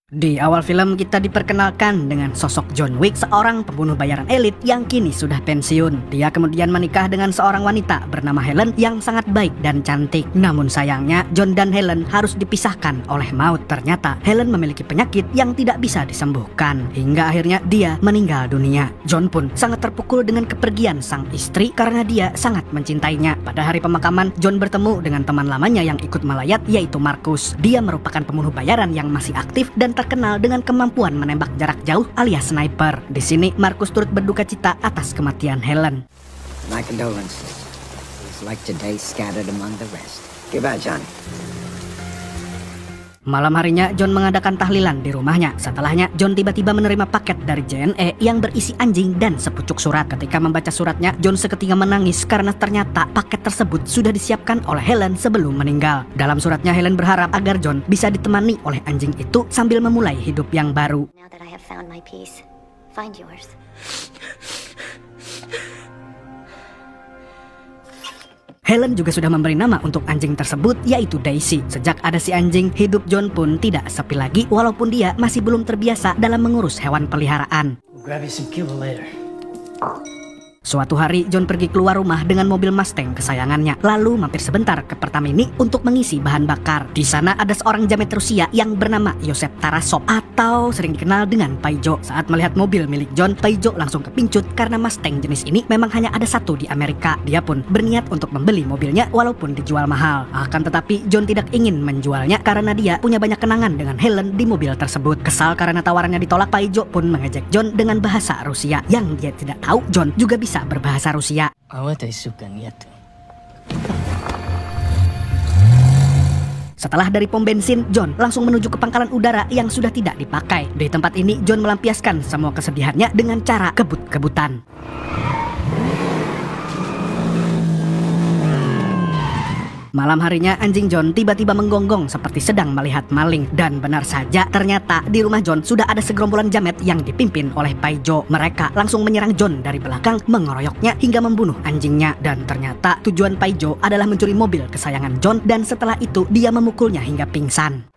Di awal film kita diperkenalkan dengan sosok John Wick, seorang pembunuh bayaran elit yang kini sudah pensiun. Dia kemudian menikah dengan seorang wanita bernama Helen yang sangat baik dan cantik. Namun sayangnya John dan Helen harus dipisahkan oleh maut. Ternyata Helen memiliki penyakit yang tidak bisa disembuhkan hingga akhirnya dia meninggal dunia. John pun sangat terpukul dengan kepergian sang istri karena dia sangat mencintainya. Pada hari pemakaman, John bertemu dengan teman lamanya yang ikut melayat, yaitu Marcus. Dia merupakan pembunuh bayaran yang masih aktif dan terkenal dengan kemampuan menembak jarak jauh alias sniper. Di sini Marcus turut berduka cita atas kematian Helen. My condolences. It's like today scattered among the rest. Goodbye, John. Malam harinya John mengadakan tahlilan di rumahnya. Setelahnya John tiba-tiba menerima paket dari JNE yang berisi anjing dan sepucuk surat. Ketika membaca suratnya, John seketika menangis karena ternyata paket tersebut sudah disiapkan oleh Helen sebelum meninggal. Dalam suratnya Helen berharap agar John bisa ditemani oleh anjing itu sambil memulai hidup yang baru. Now that I have found my peace, find yours. Helen juga sudah memberi nama untuk anjing tersebut, yaitu Daisy. Sejak ada si anjing, hidup John pun tidak sepi lagi walaupun dia masih belum terbiasa dalam mengurus hewan peliharaan. Grab you some kibble later. Suatu hari John pergi keluar rumah dengan mobil Mustang kesayangannya, lalu mampir sebentar ke Pertamini untuk mengisi bahan bakar. Di sana ada seorang jamet Rusia yang bernama Yosef Tarasov atau sering dikenal dengan Paijo. Saat melihat mobil milik John, Paijo langsung kepincut karena Mustang jenis ini memang hanya ada satu di Amerika. Dia pun berniat untuk membeli mobilnya walaupun dijual mahal. Akan tetapi John tidak ingin menjualnya karena dia punya banyak kenangan dengan Helen di mobil tersebut. Kesal karena tawarannya ditolak, Paijo pun mengejek John dengan bahasa Rusia yang dia tidak tahu John juga bisa berbahasa Rusia. Setelah dari pom bensin, John langsung menuju ke pangkalan udara yang sudah tidak dipakai. Di tempat ini John melampiaskan semua kesedihannya dengan cara kebut-kebutan. Malam harinya anjing John tiba-tiba menggonggong seperti sedang melihat maling. Dan benar saja, ternyata di rumah John sudah ada segerombolan jamet yang dipimpin oleh Paijo. Mereka langsung menyerang John dari belakang, mengeroyoknya hingga membunuh anjingnya. Dan ternyata tujuan Paijo adalah mencuri mobil kesayangan John dan setelah itu dia memukulnya hingga pingsan.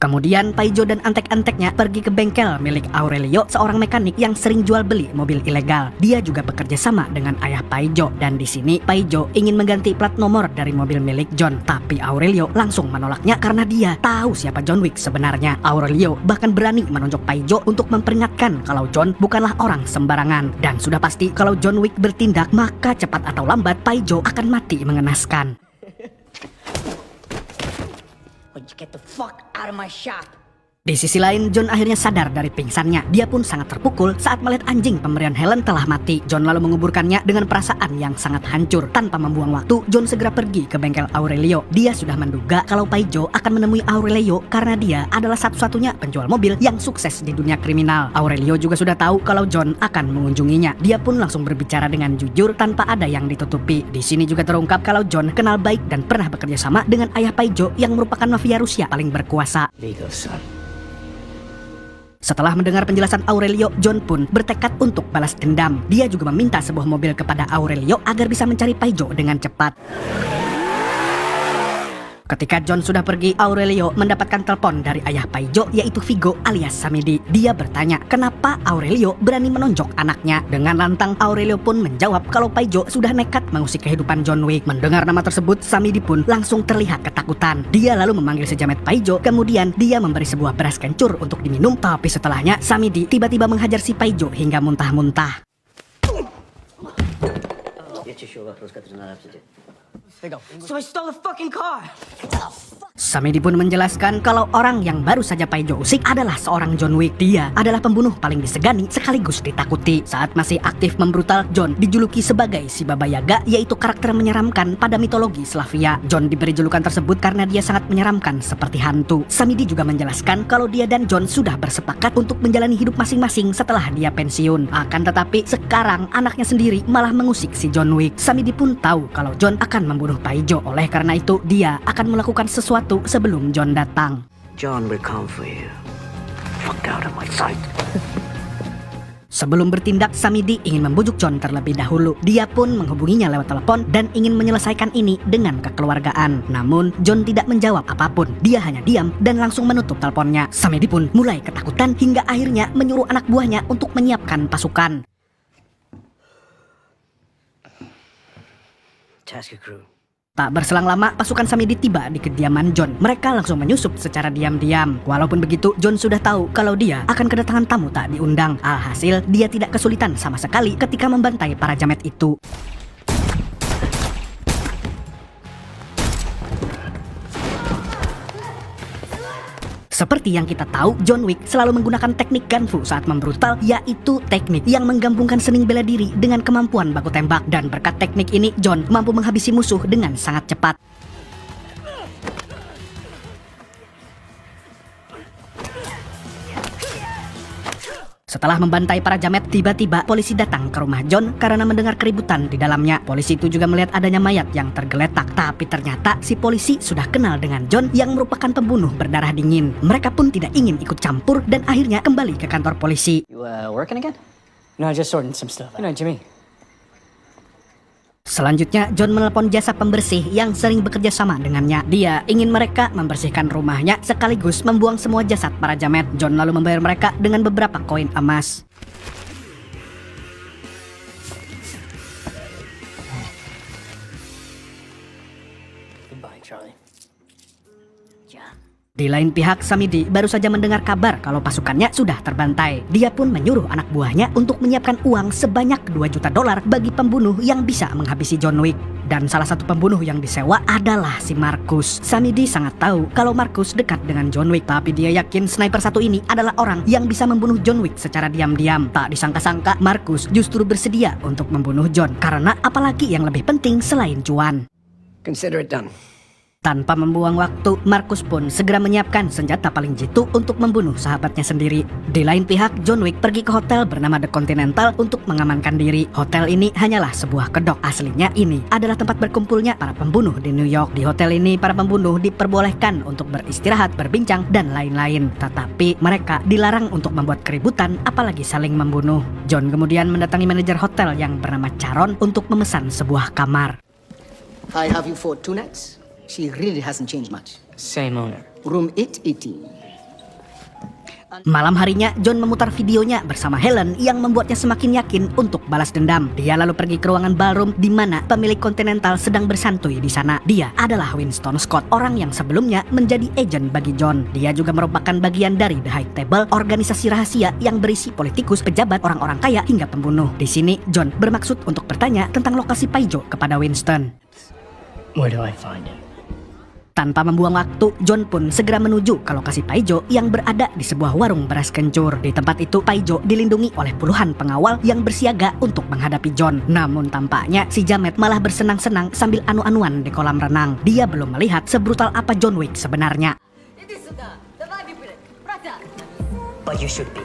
Kemudian Paijo dan antek-anteknya pergi ke bengkel milik Aurelio, seorang mekanik yang sering jual beli mobil ilegal. Dia juga bekerja sama dengan ayah Paijo dan di sini Paijo ingin mengganti plat nomor dari mobil milik John, tapi Aurelio langsung menolaknya karena dia tahu siapa John Wick sebenarnya. Aurelio bahkan berani menunjuk Paijo untuk memperingatkan kalau John bukanlah orang sembarangan dan sudah pasti kalau John Wick bertindak maka cepat atau lambat Paijo akan mati mengenaskan. Get the fuck out of my shop. Di sisi lain, John akhirnya sadar dari pingsannya. Dia pun sangat terpukul saat melihat anjing pemberian Helen telah mati. John lalu menguburkannya dengan perasaan yang sangat hancur. Tanpa membuang waktu, John segera pergi ke bengkel Aurelio. Dia sudah menduga kalau Paijo akan menemui Aurelio karena dia adalah satu-satunya penjual mobil yang sukses di dunia kriminal. Aurelio juga sudah tahu kalau John akan mengunjunginya. Dia pun langsung berbicara dengan jujur tanpa ada yang ditutupi. Di sini juga terungkap kalau John kenal baik dan pernah bekerja sama dengan ayah Paijo yang merupakan mafia Rusia paling berkuasa. Setelah mendengar penjelasan Aurelio, John pun bertekad untuk balas dendam. Dia juga meminta sebuah mobil kepada Aurelio agar bisa mencari Paijo dengan cepat. Ketika John sudah pergi, Aurelio mendapatkan telepon dari ayah Paijo, yaitu Vigo alias Samedi. Dia bertanya kenapa Aurelio berani menonjok anaknya. Dengan lantang, Aurelio pun menjawab kalau Paijo sudah nekat mengusik kehidupan John Wick. Mendengar nama tersebut, Samedi pun langsung terlihat ketakutan. Dia lalu memanggil sejamet Paijo, kemudian dia memberi sebuah beras kencur untuk diminum. Tapi setelahnya, Samedi tiba-tiba menghajar si Paijo hingga muntah-muntah. So I stole a fucking car. Samedi pun menjelaskan kalau orang yang baru saja Paijo usik adalah seorang John Wick. Dia adalah pembunuh paling disegani sekaligus ditakuti. Saat masih aktif membrutal, John dijuluki sebagai si Baba Yaga, yaitu karakter menyeramkan pada mitologi Slavia. John diberi julukan tersebut karena dia sangat menyeramkan seperti hantu. Samedi juga menjelaskan kalau dia dan John sudah bersepakat untuk menjalani hidup masing-masing setelah dia pensiun. Akan tetapi sekarang anaknya sendiri malah mengusik si John Wick. Samedi pun tahu kalau John akan membunuh Paijo. Oleh karena itu, dia akan melakukan sesuatu sebelum John datang. John will come for you. Fuck out of my sight. Sebelum bertindak, Samidi ingin membujuk John terlebih dahulu. Dia pun menghubunginya lewat telepon dan ingin menyelesaikan ini dengan kekeluargaan. Namun, John tidak menjawab apapun. Dia hanya diam dan langsung menutup teleponnya. Samidi pun mulai ketakutan hingga akhirnya menyuruh anak buahnya untuk menyiapkan pasukan. Task crew. Tak berselang lama, pasukan Samidi tiba di kediaman John. Mereka langsung menyusup secara diam-diam. Walaupun begitu, John sudah tahu kalau dia akan kedatangan tamu tak diundang. Alhasil, dia tidak kesulitan sama sekali ketika membantai para jamet itu. Seperti yang kita tahu, John Wick selalu menggunakan teknik gunfu saat membrutal, yaitu teknik yang menggabungkan seni bela diri dengan kemampuan baku tembak. Dan berkat teknik ini, John mampu menghabisi musuh dengan sangat cepat. Setelah membantai para jamet, tiba-tiba polisi datang ke rumah John karena mendengar keributan di dalamnya. Polisi itu juga melihat adanya mayat yang tergeletak. Tapi ternyata si polisi sudah kenal dengan John yang merupakan pembunuh berdarah dingin. Mereka pun tidak ingin ikut campur dan akhirnya kembali ke kantor polisi. You working again? No, just sorting some stuff. You know, Jimmy. Selanjutnya, John menelpon jasa pembersih yang sering bekerja sama dengannya. Dia ingin mereka membersihkan rumahnya sekaligus membuang semua jasad para jamet. John lalu membayar mereka dengan beberapa koin emas. Goodbye, Charlie. Di lain pihak, Samidi baru saja mendengar kabar kalau pasukannya sudah terbantai. Dia pun menyuruh anak buahnya untuk menyiapkan uang sebanyak $2 juta bagi pembunuh yang bisa menghabisi John Wick. Dan salah satu pembunuh yang disewa adalah si Marcus. Samidi sangat tahu kalau Marcus dekat dengan John Wick, tapi dia yakin sniper satu ini adalah orang yang bisa membunuh John Wick secara diam-diam. Tak disangka-sangka, Marcus justru bersedia untuk membunuh John. Karena apalagi yang lebih penting selain cuan. Consider it done. Tanpa membuang waktu, Marcus pun segera menyiapkan senjata paling jitu untuk membunuh sahabatnya sendiri. Di lain pihak, John Wick pergi ke hotel bernama The Continental untuk mengamankan diri. Hotel ini hanyalah sebuah kedok. Aslinya ini adalah tempat berkumpulnya para pembunuh di New York. Di hotel ini, para pembunuh diperbolehkan untuk beristirahat, berbincang, dan lain-lain. Tetapi mereka dilarang untuk membuat keributan, apalagi saling membunuh. John kemudian mendatangi manajer hotel yang bernama Charon untuk memesan sebuah kamar. I have you for 2 nights. She really hasn't changed much. Same owner. Room 818. Malam harinya, John memutar videonya bersama Helen yang membuatnya semakin yakin untuk balas dendam. Dia lalu pergi ke ruangan ballroom di mana pemilik Continental sedang bersantui di sana. Dia adalah Winston Scott, orang yang sebelumnya menjadi agen bagi John. Dia juga merupakan bagian dari The High Table, organisasi rahasia yang berisi politikus, pejabat, orang-orang kaya, hingga pembunuh. Di sini, John bermaksud untuk bertanya tentang lokasi Paijo kepada Winston. Where do I find him? Tanpa membuang waktu, John pun segera menuju ke lokasi Paijo yang berada di sebuah warung beras kencur. Di tempat itu, Paijo dilindungi oleh puluhan pengawal yang bersiaga untuk menghadapi John. Namun tampaknya si jamet malah bersenang-senang sambil anu-anuan di kolam renang. Dia belum melihat sebrutal apa John Wick sebenarnya. But you should be.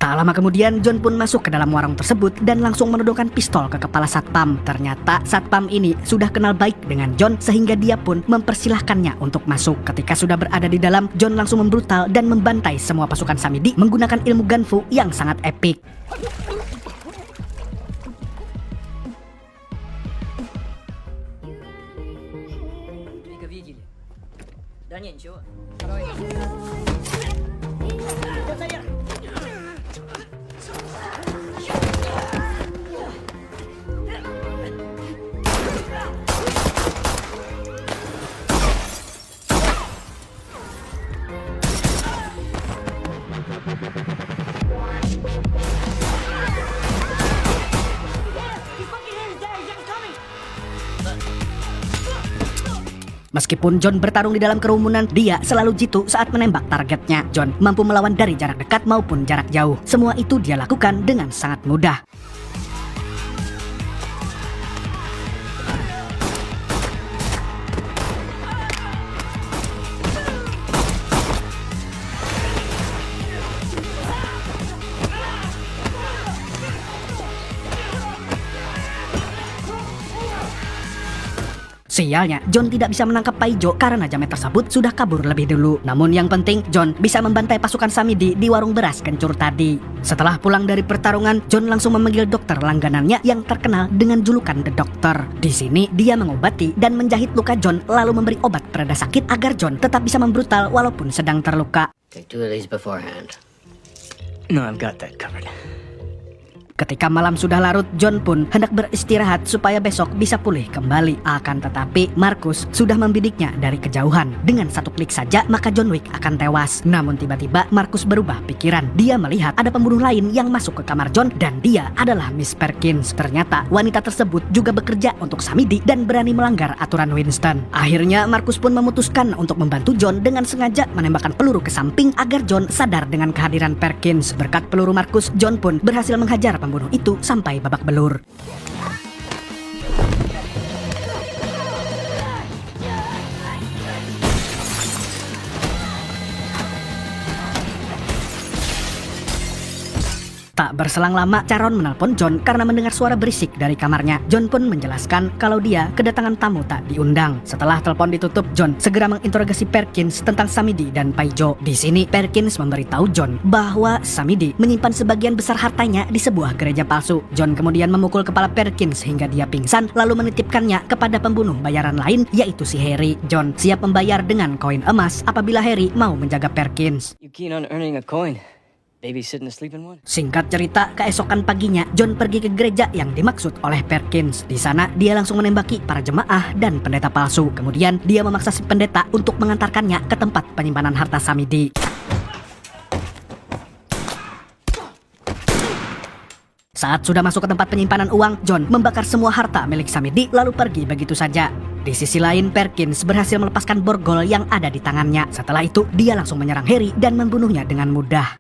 Tak lama kemudian, John pun masuk ke dalam warung tersebut dan langsung menodongkan pistol ke kepala satpam. Ternyata satpam ini sudah kenal baik dengan John sehingga dia pun mempersilahkannya untuk masuk. Ketika sudah berada di dalam, John langsung membrutal dan membantai semua pasukan Samidi menggunakan ilmu gunfu yang sangat epik. Meskipun John bertarung di dalam kerumunan, dia selalu jitu saat menembak targetnya. John mampu melawan dari jarak dekat maupun jarak jauh. Semua itu dia lakukan dengan sangat mudah. Sialnya, John tidak bisa menangkap Paijo karena jamet tersebut sudah kabur lebih dulu. Namun yang penting, John bisa membantai pasukan Samidi di warung beras kencur tadi. Setelah pulang dari pertarungan, John langsung memanggil dokter langganannya yang terkenal dengan julukan The Doctor. Di sini, dia mengobati dan menjahit luka John lalu memberi obat pereda sakit agar John tetap bisa membrutal walaupun sedang terluka. Take 2 of these beforehand. No, I've got that covered. Ketika malam sudah larut, John pun hendak beristirahat supaya besok bisa pulih kembali. Akan tetapi, Marcus sudah membidiknya dari kejauhan. Dengan satu klik saja, maka John Wick akan tewas. Namun tiba-tiba, Marcus berubah pikiran. Dia melihat ada pembunuh lain yang masuk ke kamar John dan dia adalah Miss Perkins. Ternyata, wanita tersebut juga bekerja untuk Samidi dan berani melanggar aturan Winston. Akhirnya, Marcus pun memutuskan untuk membantu John dengan sengaja menembakkan peluru ke samping agar John sadar dengan kehadiran Perkins. Berkat peluru Marcus, John pun berhasil menghajar pembunuh itu sampai babak belur. Tak berselang lama, Charon menelpon John karena mendengar suara berisik dari kamarnya. John pun menjelaskan kalau dia kedatangan tamu tak diundang. Setelah telepon ditutup, John segera menginterogasi Perkins tentang Samidi dan Paijo. Di sini, Perkins memberitahu John bahwa Samidi menyimpan sebagian besar hartanya di sebuah gereja palsu. John kemudian memukul kepala Perkins hingga dia pingsan, lalu menitipkannya kepada pembunuh bayaran lain, yaitu si Harry. John siap membayar dengan koin emas apabila Harry mau menjaga Perkins. You keen on earning a coin? Babysitting a sleeping one? Singkat cerita, keesokan paginya, John pergi ke gereja yang dimaksud oleh Perkins. Di sana, dia langsung menembaki para jemaah dan pendeta palsu. Kemudian, dia memaksa si pendeta untuk mengantarkannya ke tempat penyimpanan harta Samidi. Saat sudah masuk ke tempat penyimpanan uang, John membakar semua harta milik Samidi lalu pergi begitu saja. Di sisi lain, Perkins berhasil melepaskan borgol yang ada di tangannya. Setelah itu, dia langsung menyerang Harry dan membunuhnya dengan mudah.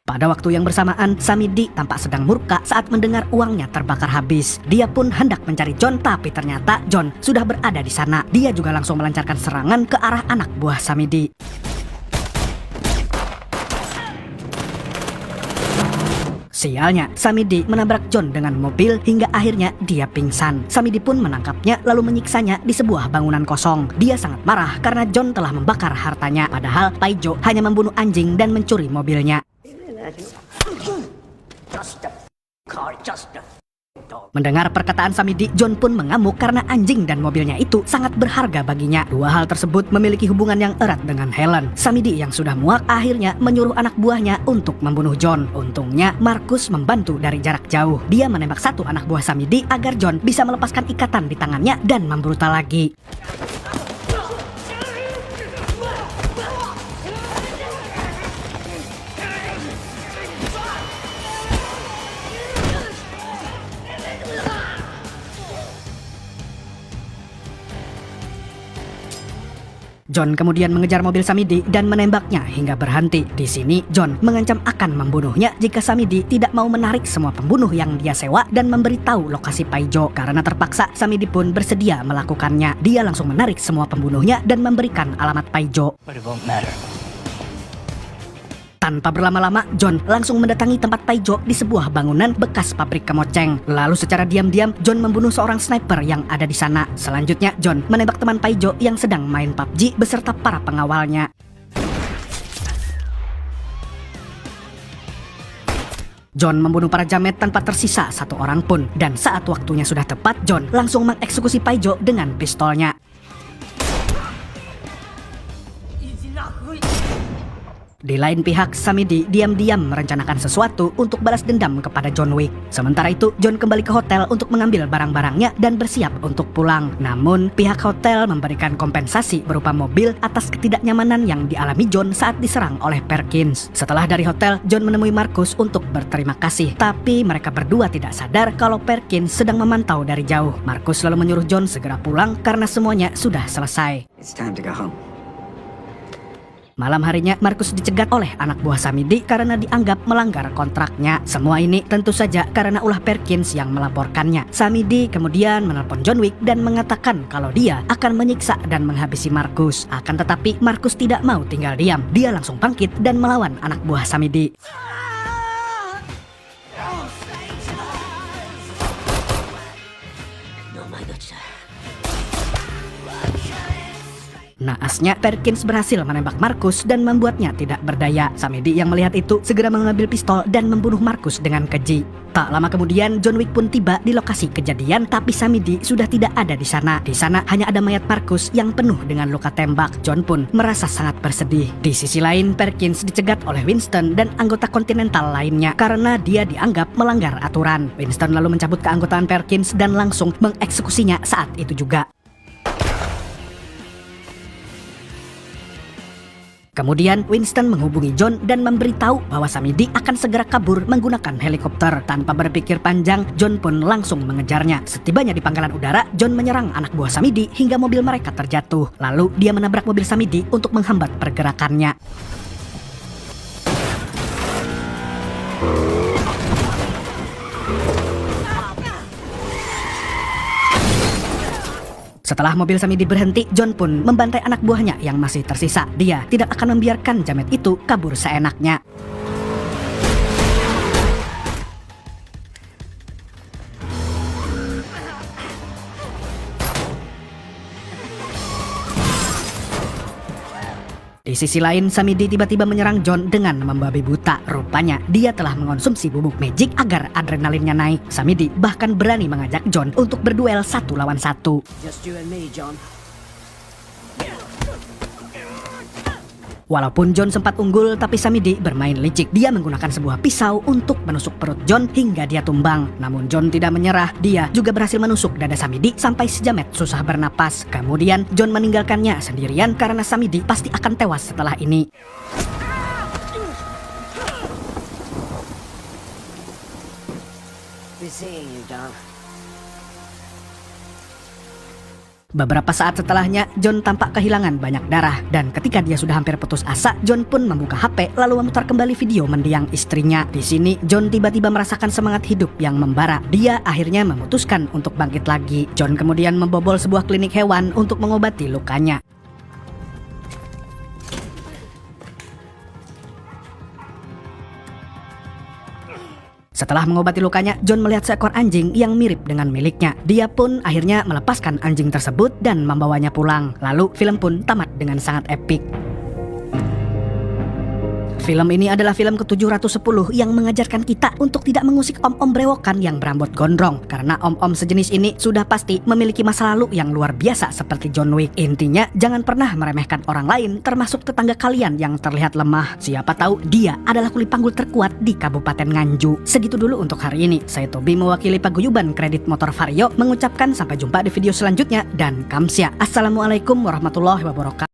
Pada waktu yang bersamaan, Samidi tampak sedang murka saat mendengar uangnya terbakar habis. Dia pun hendak mencari John, tapi ternyata John sudah berada di sana. Dia juga langsung melancarkan serangan ke arah anak buah Samidi. Sialnya, Samidi menabrak John dengan mobil hingga akhirnya dia pingsan. Samidi pun menangkapnya lalu menyiksanya di sebuah bangunan kosong. Dia sangat marah karena John telah membakar hartanya. Padahal Paijo hanya membunuh anjing dan mencuri mobilnya. Mendengar perkataan Samidi, John pun mengamuk karena anjing dan mobilnya itu sangat berharga baginya. Dua hal tersebut memiliki hubungan yang erat dengan Helen. Samidi yang sudah muak akhirnya menyuruh anak buahnya untuk membunuh John. Untungnya Marcus membantu dari jarak jauh. Dia menembak satu anak buah Samidi agar John bisa melepaskan ikatan di tangannya dan membrutal lagi. John kemudian mengejar mobil Samidi dan menembaknya hingga berhenti. Di sini, John mengancam akan membunuhnya jika Samidi tidak mau menarik semua pembunuh yang dia sewa dan memberitahu lokasi Paijo. Karena terpaksa, Samidi pun bersedia melakukannya. Dia langsung menarik semua pembunuhnya dan memberikan alamat Paijo. But it won't matter. Tanpa berlama-lama, John langsung mendatangi tempat Paijo di sebuah bangunan bekas pabrik kemoceng. Lalu secara diam-diam, John membunuh seorang sniper yang ada di sana. Selanjutnya, John menembak teman Paijo yang sedang main PUBG beserta para pengawalnya. John membunuh para jamet tanpa tersisa satu orang pun. Dan saat waktunya sudah tepat, John langsung mengeksekusi Paijo dengan pistolnya. Di lain pihak, Samidi diam-diam merencanakan sesuatu untuk balas dendam kepada John Wick. Sementara itu, John kembali ke hotel untuk mengambil barang-barangnya dan bersiap untuk pulang. Namun, pihak hotel memberikan kompensasi berupa mobil atas ketidaknyamanan yang dialami John saat diserang oleh Perkins. Setelah dari hotel, John menemui Marcus untuk berterima kasih. Tapi mereka berdua tidak sadar kalau Perkins sedang memantau dari jauh. Marcus lalu menyuruh John segera pulang karena semuanya sudah selesai. It's time to go home. Malam harinya, Marcus dicegat oleh anak buah Samidi karena dianggap melanggar kontraknya. Semua ini tentu saja karena ulah Perkins yang melaporkannya. Samidi kemudian menelpon John Wick dan mengatakan kalau dia akan menyiksa dan menghabisi Marcus. Akan tetapi, Marcus tidak mau tinggal diam. Dia langsung bangkit dan melawan anak buah Samidi. Oh my God, sir. Naasnya, Perkins berhasil menembak Marcus dan membuatnya tidak berdaya. Samedi yang melihat itu segera mengambil pistol dan membunuh Marcus dengan keji. Tak lama kemudian, John Wick pun tiba di lokasi kejadian, tapi Samedi sudah tidak ada di sana. Di sana hanya ada mayat Marcus yang penuh dengan luka tembak. John pun merasa sangat bersedih. Di sisi lain, Perkins dicegat oleh Winston dan anggota Continental lainnya karena dia dianggap melanggar aturan. Winston lalu mencabut keanggotaan Perkins dan langsung mengeksekusinya saat itu juga. Kemudian Winston menghubungi John dan memberitahu bahwa Samedi akan segera kabur menggunakan helikopter. Tanpa berpikir panjang, John pun langsung mengejarnya. Setibanya di pangkalan udara, John menyerang anak buah Samedi hingga mobil mereka terjatuh. Lalu dia menabrak mobil Samedi untuk menghambat pergerakannya. Setelah mobil Samedi berhenti, John pun membantai anak buahnya yang masih tersisa. Dia tidak akan membiarkan jamet itu kabur seenaknya. Di sisi lain, Samedi tiba-tiba menyerang John dengan membabi buta. Rupanya, dia telah mengonsumsi bubuk magic agar adrenalinnya naik. Samedi bahkan berani mengajak John untuk berduel 1 lawan 1. Just you and me, John. Walaupun John sempat unggul, tapi Samedi bermain licik. Dia menggunakan sebuah pisau untuk menusuk perut John hingga dia tumbang. Namun John tidak menyerah. Dia juga berhasil menusuk dada Samedi sampai si jamet susah bernapas. Kemudian John meninggalkannya sendirian karena Samedi pasti akan tewas setelah ini. Be seeing you, Don. Beberapa saat setelahnya, John tampak kehilangan banyak darah. Dan ketika dia sudah hampir putus asa, John pun membuka HP lalu memutar kembali video mendiang istrinya. Di sini, John tiba-tiba merasakan semangat hidup yang membara. Dia akhirnya memutuskan untuk bangkit lagi. John kemudian membobol sebuah klinik hewan untuk mengobati lukanya. Setelah mengobati lukanya, John melihat seekor anjing yang mirip dengan miliknya. Dia pun akhirnya melepaskan anjing tersebut dan membawanya pulang. Lalu film pun tamat dengan sangat epik. Film ini adalah film ke-710 yang mengajarkan kita untuk tidak mengusik om-om brewokan yang berambut gondrong. Karena om-om sejenis ini sudah pasti memiliki masa lalu yang luar biasa seperti John Wick. Intinya, jangan pernah meremehkan orang lain, termasuk tetangga kalian yang terlihat lemah. Siapa tahu dia adalah kuli panggul terkuat di Kabupaten Nganjuk. Segitu dulu untuk hari ini. Saya Tobi mewakili paguyuban kredit motor Vario mengucapkan sampai jumpa di video selanjutnya dan kamsia. Assalamualaikum warahmatullahi wabarakatuh.